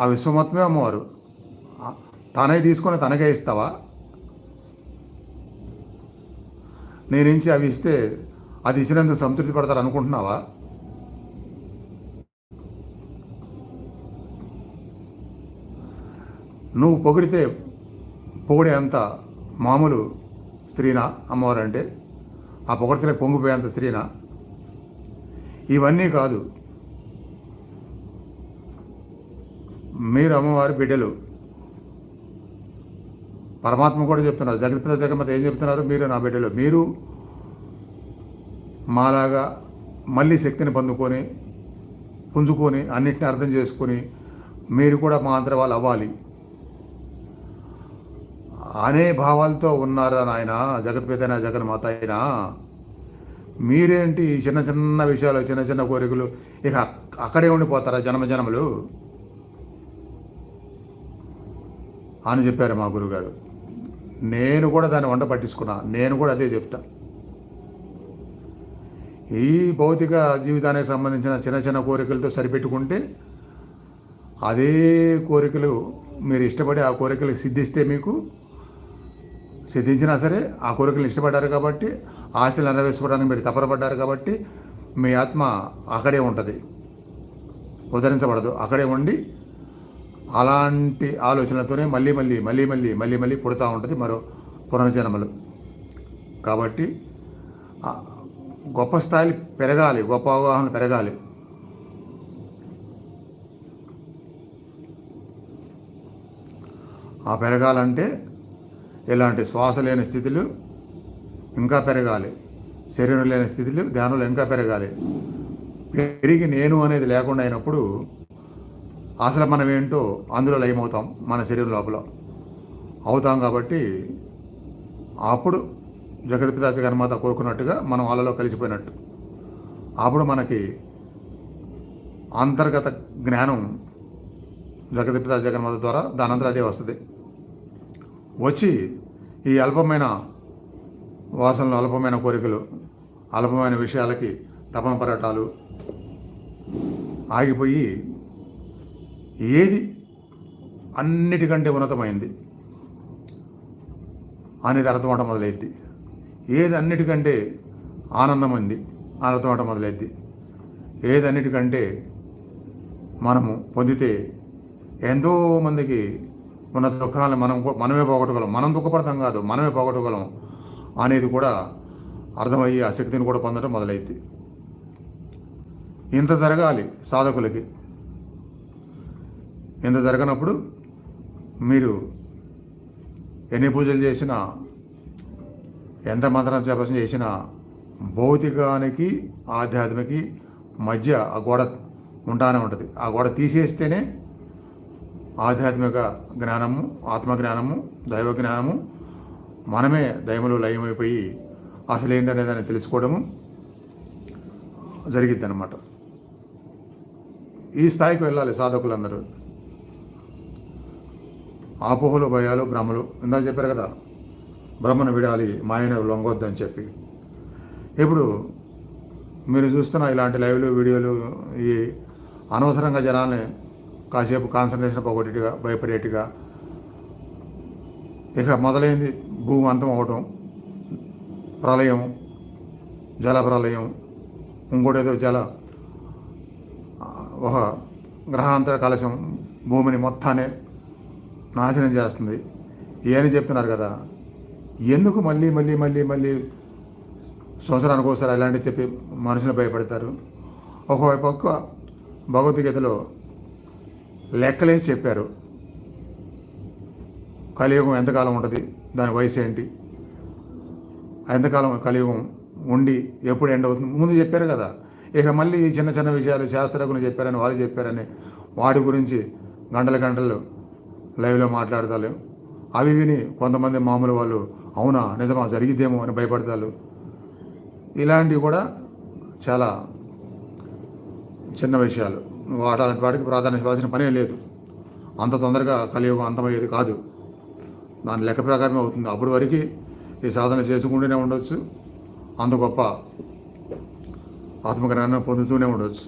ఆ విశ్వం మొత్తమే అమ్మవారు. తనే తీసుకొని తనకే ఇస్తావా? నేనించి అవి ఇస్తే అది ఇచ్చినందుకు సంతృప్తి పడతారు అనుకుంటున్నావా? నువ్వు పొగిడితే పొగిడే అంత మామూలు స్త్రీనా అమ్మవారంటే? ఆ పొగడితేనే పొంగిపోయేంత స్త్రీనా? ఇవన్నీ కాదు. మీరు అమ్మవారి బిడ్డలు. పరమాత్మ కూడా చెప్తున్నారు, జగత్పిత జగన్మాత ఏం చెప్తున్నారు? మీరు నా బిడ్డలు. మీరు మాలాగా మళ్ళీ శక్తిని పొందుకొని పుంజుకొని అన్నిటిని అర్థం చేసుకొని మీరు కూడా మా అంతర వాళ్ళు అవ్వాలి అనే భావాలతో ఉన్నారా నాయన? జగత్పితైనా జగన్మాత అయినా మీరేంటి చిన్న చిన్న విషయాలు, చిన్న చిన్న కోరికలు, ఇక అక్కడే ఉండిపోతారా జన్మ జన్మలు అని చెప్పారు మా గురుగారు. నేను కూడా దాన్ని వంట పట్టించుకున్నా. నేను కూడా అదే చెప్తా. ఈ భౌతిక జీవితానికి సంబంధించిన చిన్న చిన్న కోరికలతో సరిపెట్టుకుంటే అదే కోరికలు మీరు ఇష్టపడి ఆ కోరికలు సిద్ధిస్తే మీకు సిద్ధించినా సరే ఆ కోరికలు ఇష్టపడ్డారు కాబట్టి ఆశలు నెరవేర్చుకోవడానికి మీరు తపనపడ్డారు కాబట్టి మీ ఆత్మ అక్కడే ఉంటుంది, ఉద్ధరించబడదు. అక్కడే ఉండి అలాంటి ఆలోచనలతోనే మళ్ళీ మళ్ళీ మళ్ళీ మళ్ళీ మళ్ళీ మళ్ళీ పుడతా ఉంటుంది మరో పునర్జన్మలు. కాబట్టి గొప్ప స్థాయిలు పెరగాలి, గొప్ప అవగాహన పెరగాలి. ఆ పెరగాలంటే ఇలాంటి శ్వాస లేని స్థితులు ఇంకా పెరగాలి, శరీరం లేని స్థితులు ధ్యానంలో ఇంకా పెరగాలి. పెరిగి నేను అనేది లేకుండా అయినప్పుడు అసలు మనం ఏంటో అందులో లయమవుతాం, మన శరీరం లోపల అవుతాం. కాబట్టి అప్పుడు జగత్పిత జగన్మాత కోరుకున్నట్టుగా మనం వాళ్ళలో కలిసిపోయినట్టు అప్పుడు మనకి అంతర్గత జ్ఞానం జగత్పిత జగన్మాత ద్వారా దానంతరం అదే వస్తుంది. వచ్చి ఈ అల్పమైన వాసనలు, అల్పమైన కోరికలు, అల్పమైన విషయాలకి తపన పరటాలు ఆగిపోయి ఏది అన్నిటికంటే ఉన్నతమైంది అనేది అర్థం అవడం మొదలైద్ది. ఏది అన్నిటికంటే ఆనందమైంది అర్థం అవడం మొదలైద్ది. ఏది అన్నిటికంటే మనము పొందితే ఎంతోమందికి ఉన్న దుఃఖాలను మనమే పోగొట్టగలం, మనం దుఃఖపడతాం కాదు మనమే పోగొట్టగలం అనేది కూడా అర్థమయ్యి ఆ శక్తిని కూడా పొందడం మొదలైద్ది. ఇంత జరగాలి సాధకులకి. ఇంత జరగనప్పుడు మీరు ఎన్ని పూజలు చేసినా, ఎంత మంత్రం జపం చేసినా భౌతికానికి ఆధ్యాత్మికి మధ్య ఆ గోడ ఉంటానే ఉంటుంది. ఆ గోడ తీసేస్తేనే ఆధ్యాత్మిక జ్ఞానము, ఆత్మజ్ఞానము, దైవ జ్ఞానము, మనమే దైవములో లయమైపోయి అసలు ఏంటనేదాన్ని తెలుసుకోవడము జరిగిద్ది అన్నమాట. ఈ స్థాయికి వెళ్ళాలి సాధకులందరూ. అపోహలు, భయాలు, భ్రమలు ఇందాక చెప్పారు కదా, బ్రహ్మను విడాలి, మాయను లొంగొద్దని చెప్పి. ఇప్పుడు మీరు చూస్తున్న ఇలాంటి లైవ్లు, వీడియోలు ఈ అనవసరంగా జనాల్ని కాసేపు కాన్సన్ట్రేషన్ పోగొట్టేట్టుగా, భయపడేట్టుగా, ఇక మొదలైంది భూమి అంతం అవటం, ప్రళయం, జల ప్రళయం, ఇంకోటేదో ఒక గ్రహాంతర కలశం భూమిని మొత్తాన్ని నాశనం చేస్తుంది ఏమని చెప్తున్నారు కదా. ఎందుకు మళ్ళీ మళ్ళీ మళ్ళీ మళ్ళీ సంవత్సరానికి ఒకసారి అలాంటివి చెప్పి మనుషులు భయపడతారు? ఒకవైపు భగవద్గీతలో లెక్కలేసి చెప్పారు. కలియుగం ఎంతకాలం ఉంటుంది, దాని వయసు ఏంటి, ఎంతకాలం కలియుగం ఉండి ఎప్పుడు ఎండ్ అవుతుంది ముందు చెప్పారు కదా. ఇక మళ్ళీ చిన్న చిన్న విషయాలు శాస్త్రజ్ఞులు చెప్పారని, వాళ్ళు చెప్పారని వాటి గురించి గంటల గంటలు లైవ్లో మాట్లాడతారు. అవి విని కొంతమంది మామూలు వాళ్ళు అవునా నిజమా జరిగిద్దేమో అని భయపడతారు. ఇలాంటివి కూడా చాలా చిన్న విషయాలు. అలాంటి వాటికి ప్రాధాన్యత ఇవ్వాల్సిన పనే లేదు. అంత తొందరగా కలియుగం అంతమయ్యేది కాదు. దాని లెక్క ప్రకారమే అవుతుంది. అప్పటి వరకు ఈ సాధన చేసుకుంటూనే ఉండొచ్చు, అంత గొప్ప ఆత్మజ్ఞానం పొందుతూనే ఉండొచ్చు.